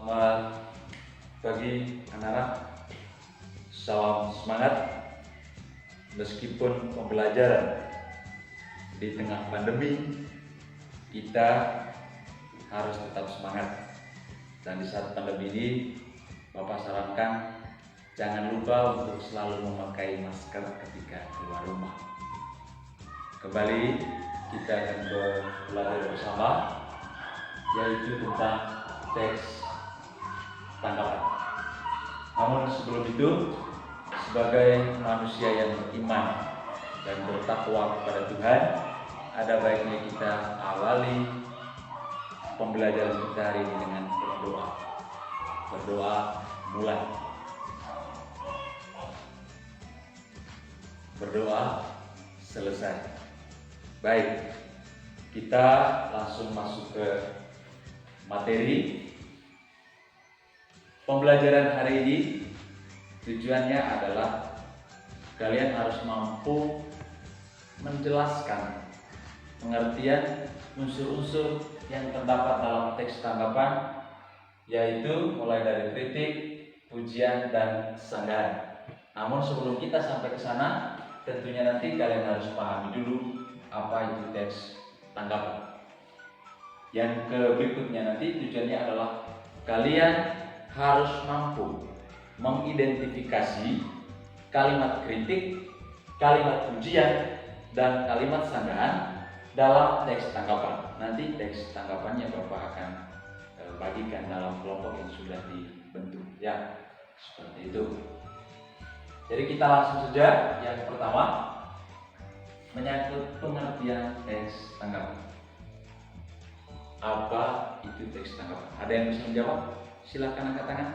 Selamat pagi anak-anak, salam semangat. Meskipun pembelajaran di tengah pandemi, kita harus tetap semangat. Dan di saat pandemi ini, Bapak sarankan jangan lupa untuk selalu memakai masker ketika keluar rumah. Kembali kita akan belajar bersama, yaitu tentang teks tanggapan. Namun sebelum itu, sebagai manusia yang beriman dan bertakwa kepada Tuhan, ada baiknya kita awali pembelajaran kita hari ini dengan berdoa. Berdoa mulai. Berdoa selesai. Baik, kita langsung masuk ke materi. Pembelajaran hari ini tujuannya adalah kalian harus mampu menjelaskan pengertian unsur-unsur yang terdapat dalam teks tanggapan, yaitu mulai dari kritik, pujian, dan sanggahan. Namun sebelum kita sampai ke sana, tentunya nanti kalian harus pahami dulu apa itu teks tanggapan. Yang berikutnya nanti tujuannya adalah kalian harus mampu mengidentifikasi kalimat kritik, kalimat pujian, dan kalimat sanggahan dalam teks tanggapan. Nanti teks tanggapannya Bapak akan bagikan dalam kelompok yang sudah dibentuk, ya, seperti itu. Jadi kita langsung saja. Yang pertama, menyangkut pengertian teks tanggapan. Apa itu teks tanggapan? Ada yang bisa menjawab? Silakan angkat tangan.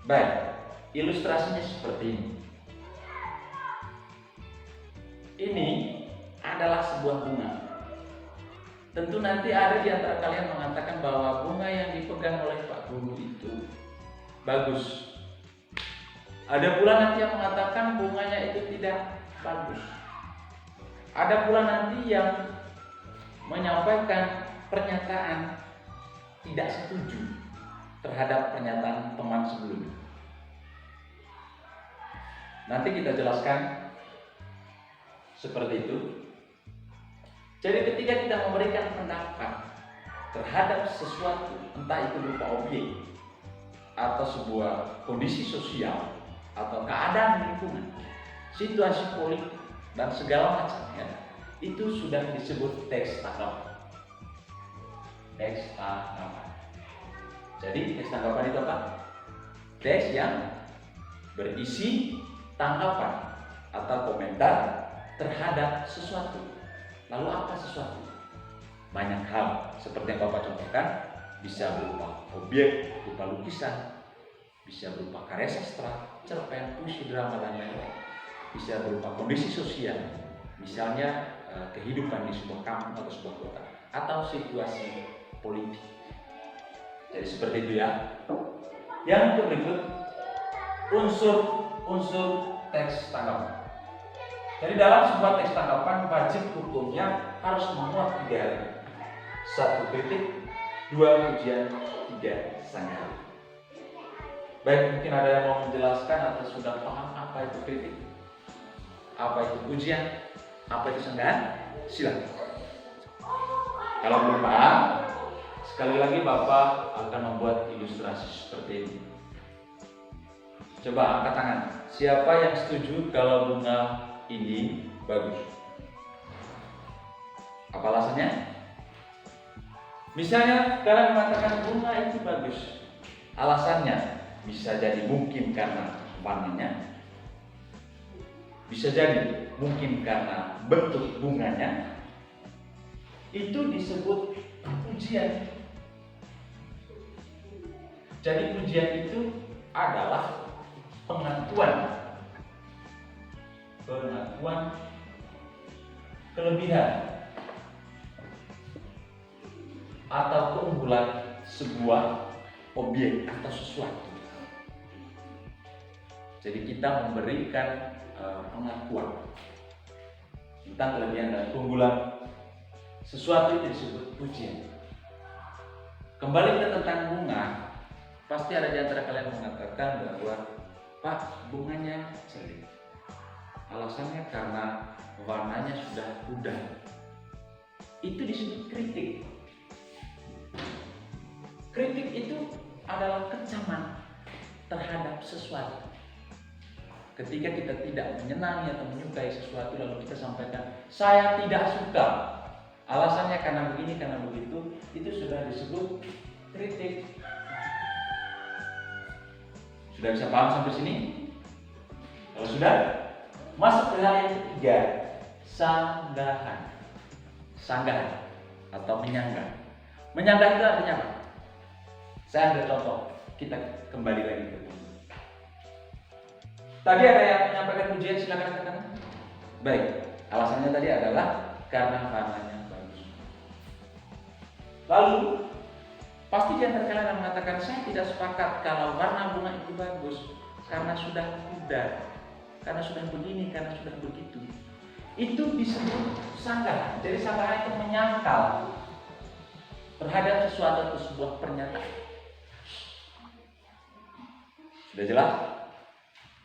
Baik, ilustrasinya seperti ini. Ini adalah sebuah bunga. Tentu nanti ada di antara kalian mengatakan bahwa bunga yang dipegang oleh Pak Guru itu bagus. Ada pula nanti yang mengatakan bunganya itu tidak bagus. Ada pula nanti yang menyampaikan pernyataan tidak setuju terhadap pernyataan teman sebelumnya. Nanti kita jelaskan seperti itu. Jadi ketika kita memberikan pendapat terhadap sesuatu, entah itu berupa objek atau sebuah kondisi sosial atau keadaan lingkungan, situasi politik, dan segala macamnya, itu sudah disebut teks tanggapan. Teks tanggapan. Jadi teks tanggapan itu apa? Teks yang berisi tanggapan atau komentar terhadap sesuatu. Lalu apa sesuatu? Banyak hal, seperti yang Bapak contohkan, bisa berupa objek, berupa lukisan, bisa berupa karya sastra, cerpen, puisi, drama, dan lain-lain. Bisa berupa kondisi sosial, misalnya kehidupan di sebuah kampung atau sebuah kota, atau situasi politik. Jadi seperti itu ya. Yang berikut, unsur teks tanggapan. Jadi dalam sebuah teks tanggapan, wajib hukumnya harus memuat 3 hal. 1 kritik, 2 pujian, 3 sanggahan. Baik, mungkin ada yang mau menjelaskan atau sudah paham apa itu kritik, apa itu pujian, apa itu sanggahan? Silakan. Kalau belum paham, sekali lagi Bapak akan membuat ilustrasi seperti ini. Coba angkat tangan. Siapa yang setuju kalau bunga ini bagus? Apa alasannya? Misalnya kalian mengatakan bunga itu bagus. Alasannya bisa jadi mungkin karena warnanya, bisa jadi mungkin karena bentuk bunganya. Itu disebut pujian. Jadi pujian itu adalah pengakuan kelebihan atau keunggulan sebuah objek atau sesuatu. Jadi kita memberikan pengakuan tentang kelebihan dan keunggulan sesuatu, itu disebut pujian. Kembali ke tentang bunga, pasti ada di antara kalian mengatakan bahwa Pak, bunganya jelek. Alasannya karena warnanya sudah pudar. Itu disebut kritik. Kritik itu adalah kecaman terhadap sesuatu. Ketika kita tidak menyenangi atau menyukai sesuatu lalu kita sampaikan, saya tidak suka. Alasannya karena begini, karena begitu, itu sudah disebut kritik. Sudah bisa paham sampai sini? Kalau sudah, masuk ke hal yang ketiga, sanggahan. Sanggahan atau menyanggah. Menyanggah itu artinya apa? Saya ambil contoh, kita kembali lagi ke buku. Tadi ada yang menyampaikan pujian, silakan katakan. Baik, alasannya tadi adalah karena warnanya bagus. Lalu, pasti di antara kalian yang mengatakan, saya tidak sepakat kalau warna bunga itu bagus karena sudah pudar, karena sudah begini, karena sudah begitu. Itu disebut sanggahan. Jadi sanggahan itu menyangkal terhadap sesuatu atau sebuah pernyataan. Sudah jelas?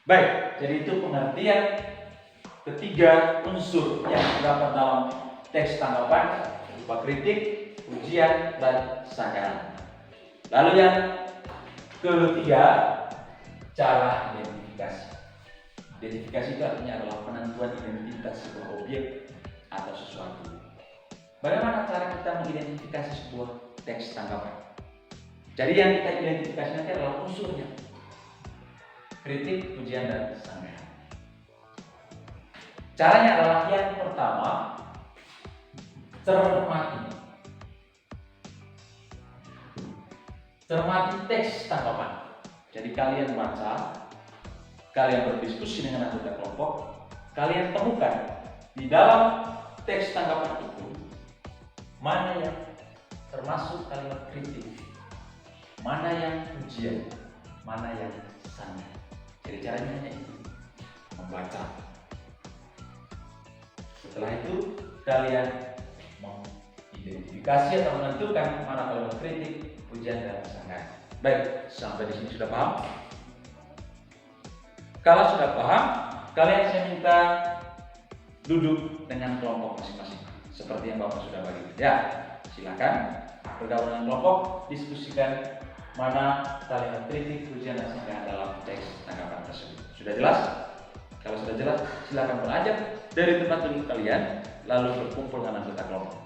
Baik, jadi itu pengertian ketiga unsur yang terdapat dalam teks tanggapan berupa kritik, pujian, dan sanggahan. Lalu yang ketiga, cara identifikasi. Identifikasi itu artinya adalah penentuan identitas sebuah objek atau sesuatu. Bagaimana cara kita mengidentifikasi sebuah teks tanggapan? Jadi yang kita identifikasi nanti adalah unsurnya. Kritik, pujian, dan sanggahan. Caranya adalah yang pertama, cermati. Cermati teks tanggapan. Jadi kalian baca, kalian berdiskusi dengan anggota kelompok, kalian temukan di dalam teks tanggapan itu mana yang termasuk kalimat kritik, mana yang pujian, mana yang sanggahan. Jadi caranya hanya itu, membaca. Setelah itu kalian mengidentifikasi atau menentukan mana kalimat kritik, pujian, dan sanggahan. Baik, sampai di sini sudah paham? Kalau sudah paham, kalian saya minta duduk dengan kelompok masing-masing, seperti yang Bapak sudah bagi. Ya, silakan bergabung dengan kelompok, diskusikan mana kalimat kritik, pujian, dan sanggahan dalam teks tanggapan tersebut. Sudah jelas? Kalau sudah jelas, silakan beranjak dari tempat duduk kalian, lalu berkumpul dengan anggota kelompok.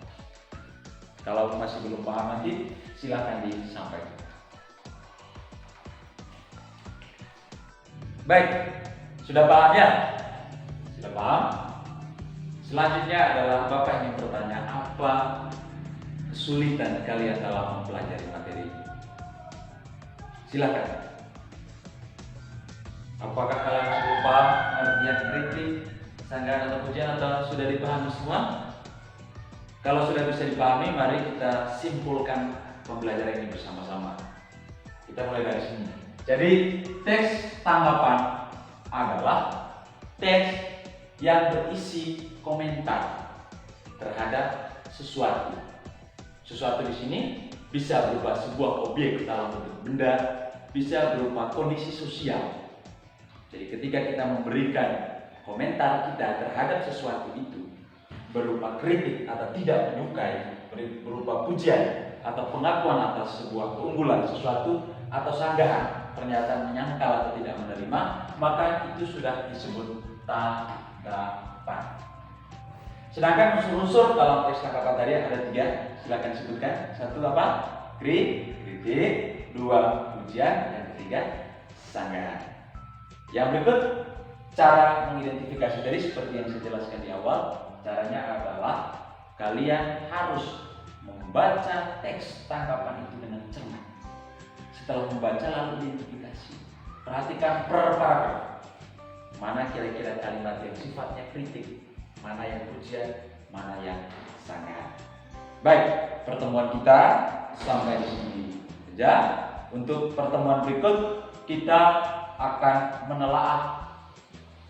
Kalau masih belum paham nanti, silakan disampaikan. Baik, sudah paham ya? Sudah paham? Selanjutnya adalah Bapak ingin bertanya, apa kesulitan kalian dalam mempelajari materi ini? Silakan. Apakah kalian sudah paham pengertian kritik, sanggahan atau pujian, atau sudah dipahami semua? Kalau sudah bisa dipahami, mari kita simpulkan pembelajaran ini bersama-sama. Kita mulai dari sini. Jadi, teks tanggapan adalah teks yang berisi komentar terhadap sesuatu. Sesuatu di sini bisa berupa sebuah objek dalam bentuk benda, bisa berupa kondisi sosial. Jadi ketika kita memberikan komentar kita terhadap sesuatu itu berupa kritik atau tidak menyukai, berupa pujian atau pengakuan atas sebuah keunggulan sesuatu, atau sanggahan, pernyataan menyangkal atau tidak menerima, maka itu sudah disebut tanggapan. Sedangkan unsur-unsur dalam teks tanggapan tadi ada 3, silakan sebutkan. 1 apa? Kritik, 2 pujian, yang ketiga sanggahan. Yang berikut cara mengidentifikasi tadi seperti yang saya jelaskan di awal. Caranya adalah kalian harus membaca teks tanggapan itu dengan cermat. Setelah membaca lalu identifikasi. Perhatikan per paragraf. Mana kira-kira kalimat yang sifatnya kritik, mana yang pujian, mana yang sanggahan. Baik, pertemuan kita sampai di sini saja. Untuk pertemuan berikut kita akan menelaah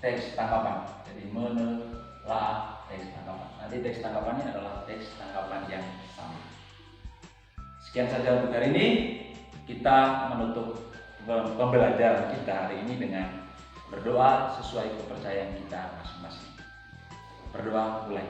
teks tanggapan. Jadi menelaah teks tanggapan. Nanti teks tanggapannya adalah teks tanggapan yang sama. Sekian saja untuk hari ini. Kita menutup pembelajaran kita hari ini dengan berdoa sesuai kepercayaan kita masing-masing. Berdoa mulai.